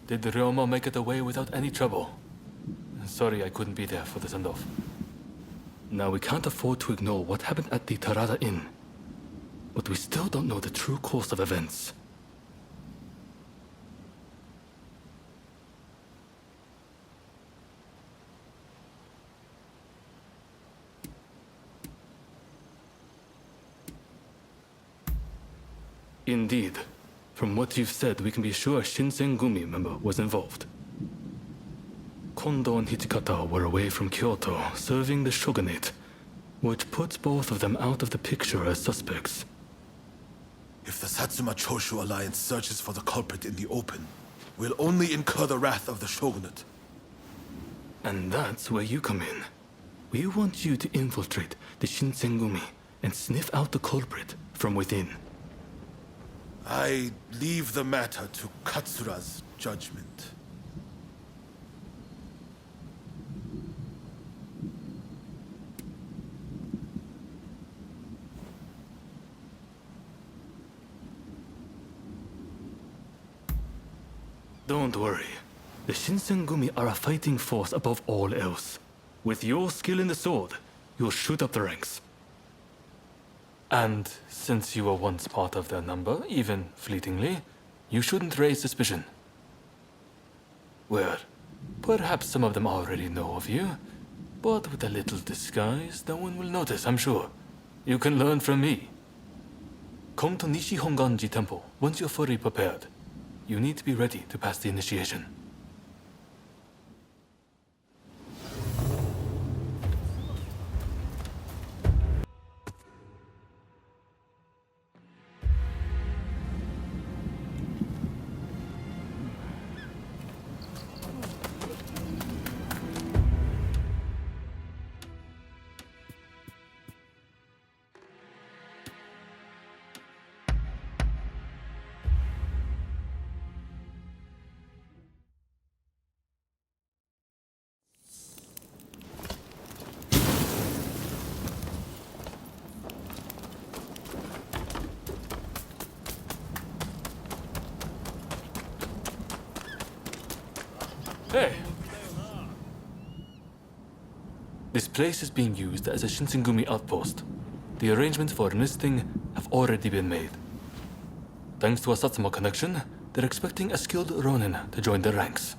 Did Ryoma make it away without any trouble? Sorry I couldn't be there for the send-off. Now we can't afford to ignore what happened at the Tarada Inn. But we still don't know the true course of events. Indeed. From what you've said, we can be sure a Shinsengumi member was involved. Kondo and Hichikata were away from Kyoto, serving the shogunate, which puts both of them out of the picture as suspects. If the Satsuma Choshu alliance searches for the culprit in the open, we'll only incur the wrath of the shogunate. And that's where you come in. We want you to infiltrate the Shinsengumi and sniff out the culprit from within. I leave the matter to Katsura's judgment. Don't worry. The Shinsengumi are a fighting force above all else. With your skill in the sword, you'll shoot up the ranks. And since you were once part of their number, even fleetingly, you shouldn't raise suspicion. Well, perhaps some of them already know of you, but with a little disguise, no one will notice, I'm sure. You can learn from me. Come to Nishi Honganji Temple once you're fully prepared. You need to be ready to pass the initiation. Hey! This place is being used as a Shinsengumi outpost. The arrangements for enlisting have already been made. Thanks to a Satsuma connection, they're expecting a skilled Ronin to join their ranks.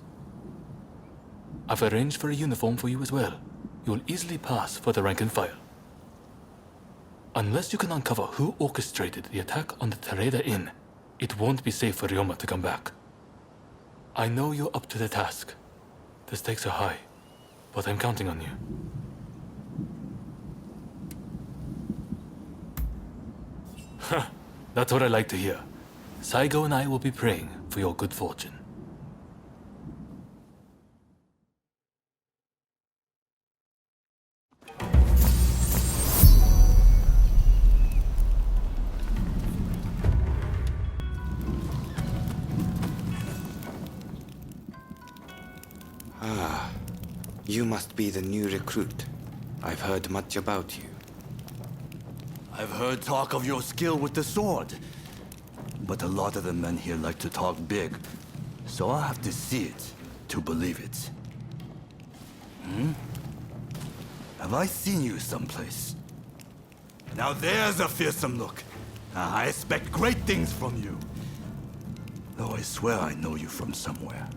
I've arranged for a uniform for you as well. You'll easily pass for the rank and file. Unless you can uncover who orchestrated the attack on the Tarada Inn, it won't be safe for Ryoma to come back. I know you're up to the task. The stakes are high, but I'm counting on you. That's what I like to hear. Saigo and I will be praying for your good fortune. You must be the new recruit. I've heard much about you. I've heard talk of your skill with the sword. But a lot of the men here like to talk big. So I'll have to see it to believe it. Have I seen you someplace? Now there's a fearsome look. I expect great things from you. Though I swear I know you from somewhere.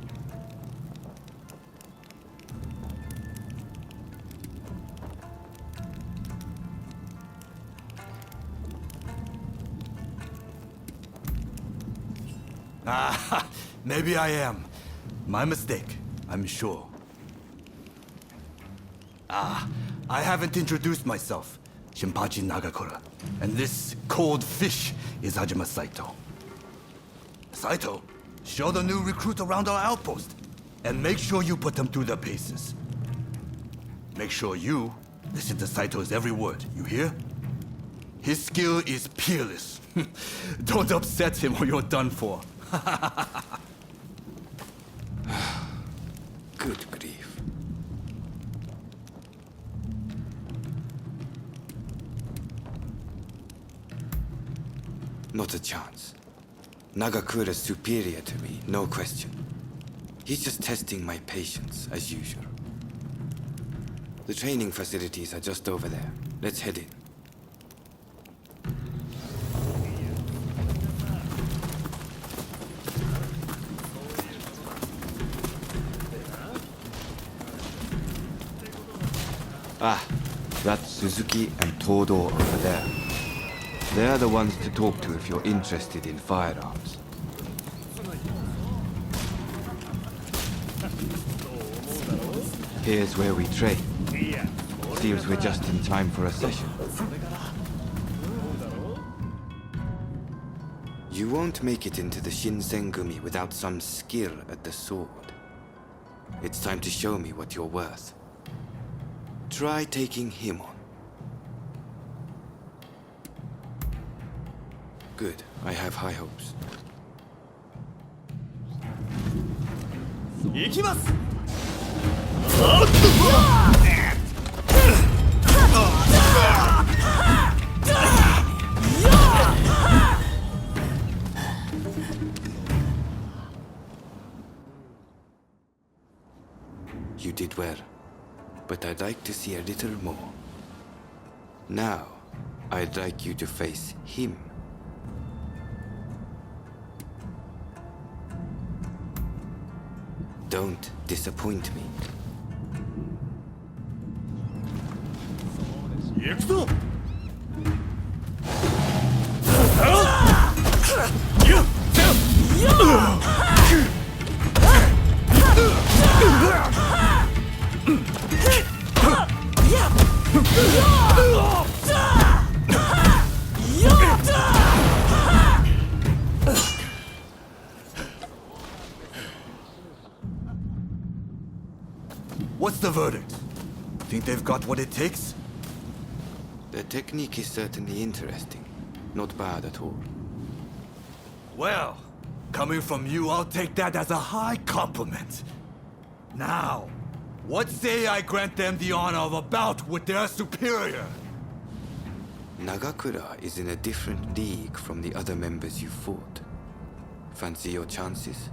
Maybe I am. My mistake, I'm sure. I haven't introduced myself. Shinpachi Nagakura. And this cold fish is Hajime Saito. Saito, show the new recruit around our outpost. And make sure you put them through their paces. Make sure you listen to Saito's every word, you hear? His skill is peerless. Don't upset him or you're done for. Good grief. Not a chance. Nagakura's superior to me, no question. He's just testing my patience, as usual. The training facilities are just over there. Let's head in. Ah, that's Suzuki and Todo over there. They're the ones to talk to if you're interested in firearms. Here's where we train. Seems we're just in time for a session. You won't make it into the Shinsengumi without some skill at the sword. It's time to show me what you're worth. Try taking him on. Good. I have high hopes. 行きます You did well, but I'd like to see a little more. Now, I'd like you to face him. Don't disappoint me. 行くぞ What's the verdict? Think they've got what it takes? The technique is certainly interesting. Not bad at all. Well, coming from you, I'll take that as a high compliment. Now, what say I grant them the honor of a bout with their superior? Nagakura is in a different league from the other members you fought. Fancy your chances?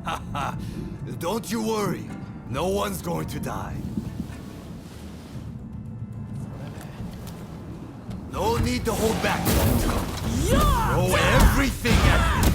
Haha, don't you worry. No one's going to die. No need to hold back. Throw everything at me.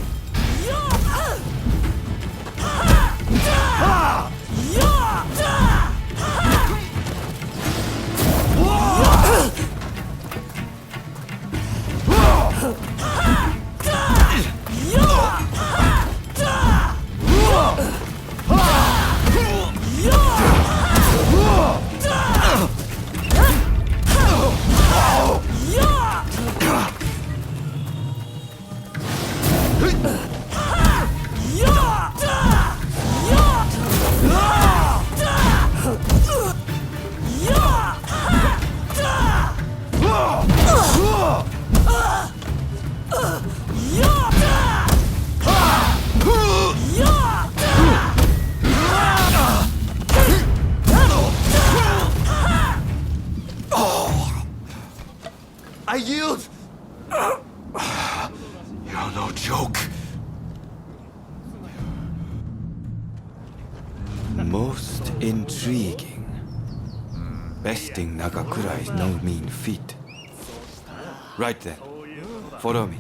I yield! You're no joke. Most intriguing. Besting Nagakura is no mean feat. Right then, follow me.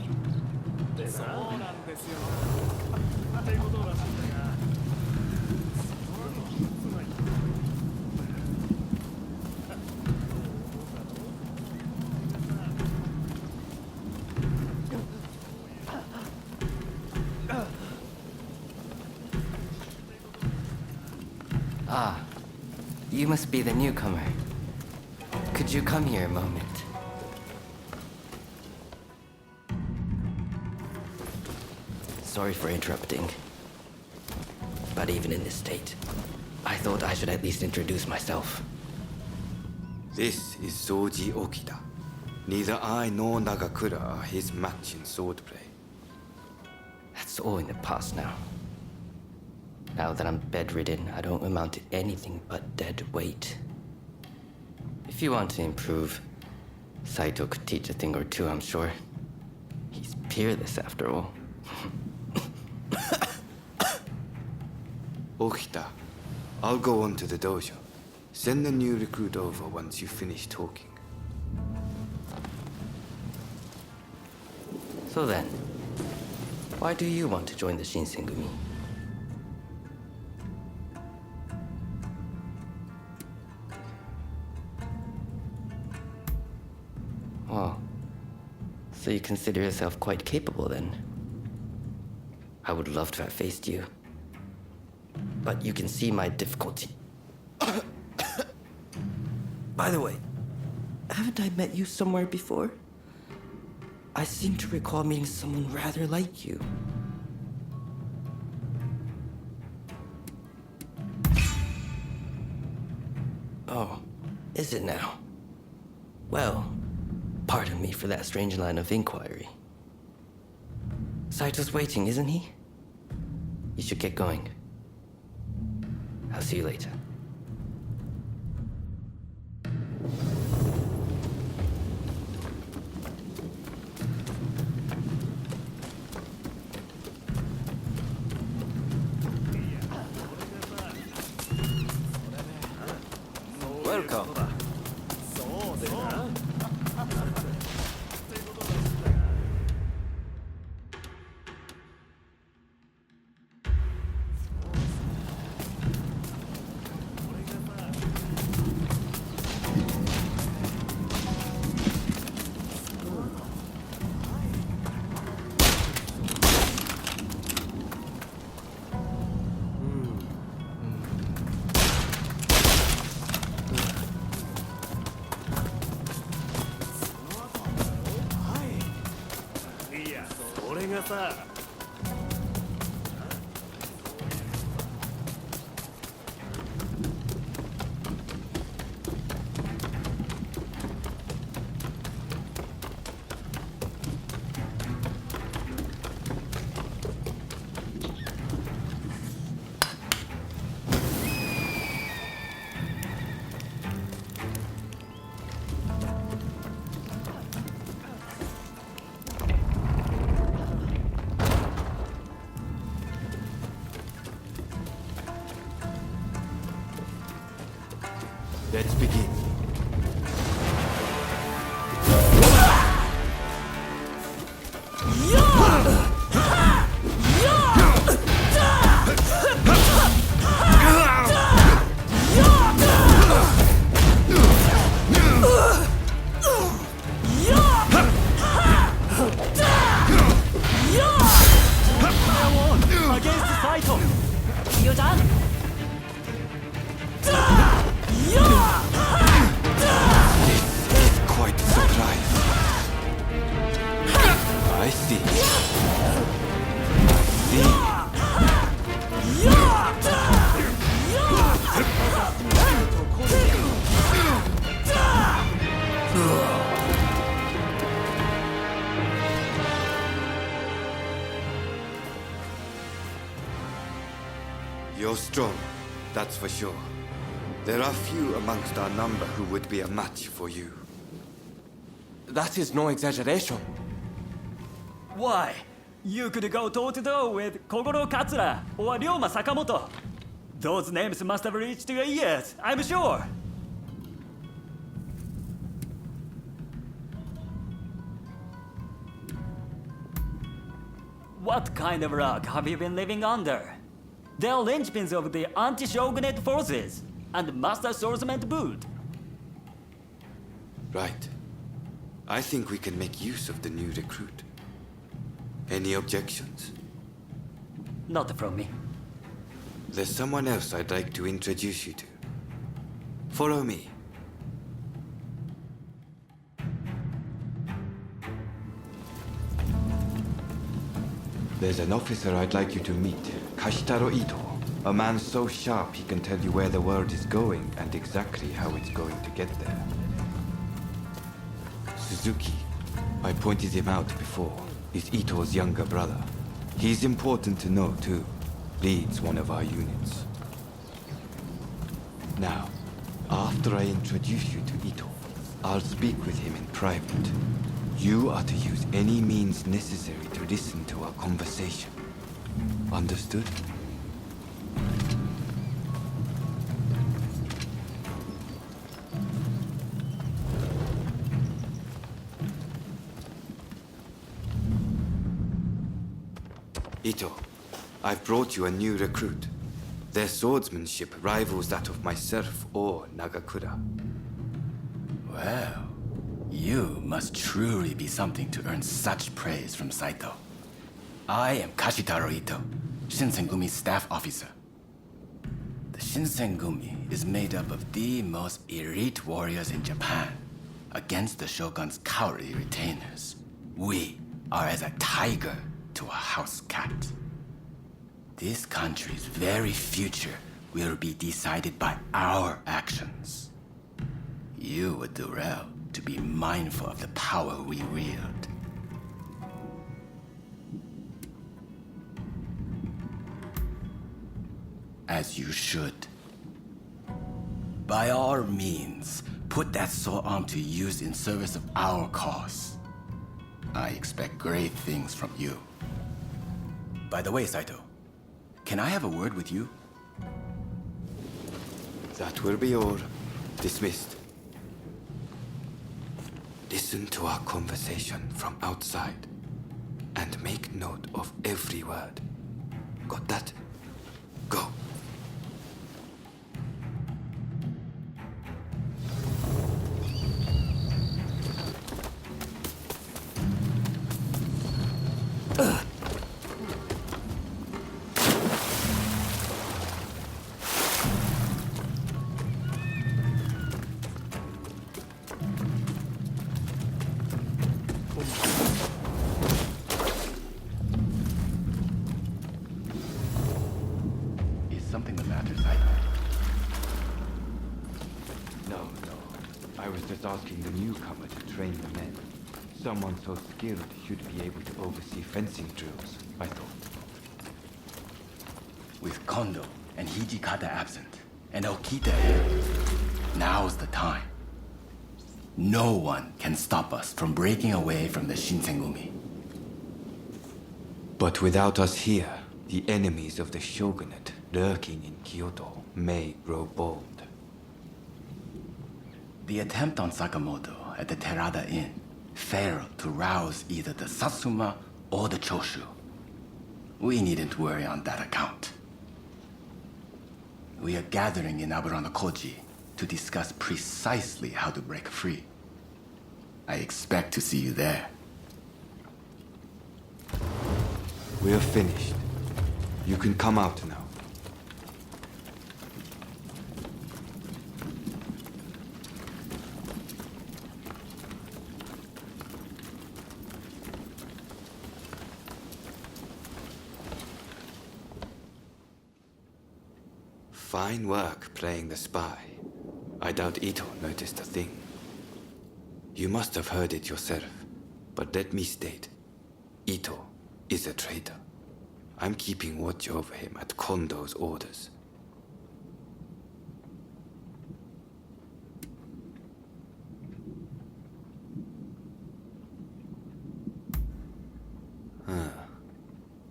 Ah, you must be the newcomer. Could you come here a moment? Sorry for interrupting. But even in this state, I thought I should at least introduce myself. This is Soji Okita. Neither I nor Nagakura are his match in swordplay. That's all in the past now. Now that I'm bedridden, I don't amount to anything but dead weight. If you want to improve, Saito could teach a thing or two, I'm sure. He's peerless after all. Okita, I'll go on to the dojo. Send the new recruit over once you finish talking. So then, why do you want to join the Shinsengumi? Oh, so you consider yourself quite capable then? I would love to have faced you. But you can see my difficulty. By the way, haven't I met you somewhere before? I seem to recall meeting someone rather like you. Oh, is it now? Well, pardon me for that strange line of inquiry. Saito's waiting, isn't he? You should get going. I'll see you later. Welcome. Let's begin. Quite a surprise. I see. You're strong, that's for sure. There are few amongst our number who would be a match for you. That is no exaggeration. Why? You could go toe-to-toe with Kogoro Katsura or Ryoma Sakamoto. Those names must have reached your ears, I'm sure. What kind of rock have you been living under? They're linchpins of the anti-shogunate forces and master swordsman to boot. Right. I think we can make use of the new recruit. Any objections? Not from me. There's someone else I'd like to introduce you to. Follow me. There's an officer I'd like you to meet, Kashitaro Ito. A man so sharp he can tell you where the world is going and exactly how it's going to get there. Suzuki, I pointed him out before, is Ito's younger brother. He's important to know too. Leads one of our units. Now, after I introduce you to Ito, I'll speak with him in private. You are to use any means necessary to listen to our conversation. Understood? Ito, I've brought you a new recruit. Their swordsmanship rivals that of myself or Nagakura. Well, you must truly be something to earn such praise from Saito. I am Kashitaro Ito, Shinsengumi's staff officer. The Shinsengumi is made up of the most elite warriors in Japan against the Shogun's cowardly retainers. We are as a tiger to a house cat. This country's very future will be decided by our actions. You would do well to be mindful of the power we wield. As you should. By all means, put that sword arm to use in service of our cause. I expect great things from you. By the way, Saito, can I have a word with you? That will be all. Dismissed. Listen to our conversation from outside and make note of every word. Got that? Go. Is something the matter, Saito? No. I was just asking the newcomer to train the men. Someone so skilled should be able to oversee fencing drills, I thought. With Kondo and Hijikata absent, and Okita here, now's the time. No one can stop us from breaking away from the Shinsengumi. But without us here, the enemies of the shogunate lurking in Kyoto may grow bold. The attempt on Sakamoto at the Terada Inn failed to rouse either the Satsuma or the Choshu. We needn't worry on that account. We are gathering in Aburano-koji to discuss precisely how to break free. I expect to see you there. We're finished. You can come out now. Fine work playing the spy. I doubt Ito noticed a thing. You must have heard it yourself, but let me state, Ito is a traitor. I'm keeping watch over him at Kondo's orders.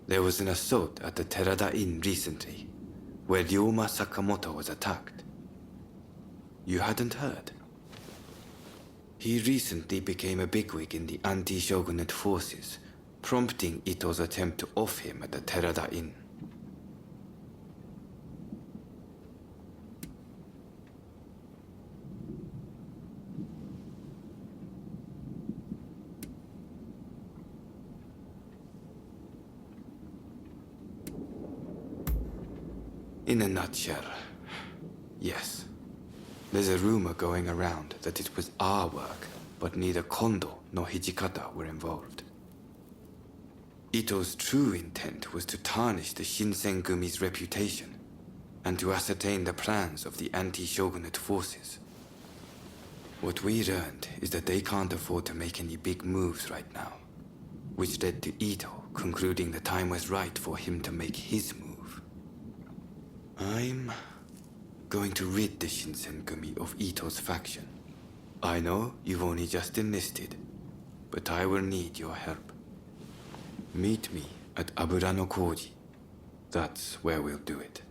There was an assault at the Terada Inn recently, where Ryoma Sakamoto was attacked. You hadn't heard? He recently became a bigwig in the anti-shogunate forces, prompting Ito's attempt to off him at the Terada Inn. In a nutshell, yes. There's a rumor going around that it was our work, but neither Kondo nor Hijikata were involved. Ito's true intent was to tarnish the Shinsengumi's reputation and to ascertain the plans of the anti-shogunate forces. What we learned is that they can't afford to make any big moves right now, which led to Ito concluding the time was right for him to make his move. I'm going to rid the Shinsengumi of Ito's faction. I know you've only just enlisted, but I will need your help. Meet me at Abura no Koji. That's where we'll do it.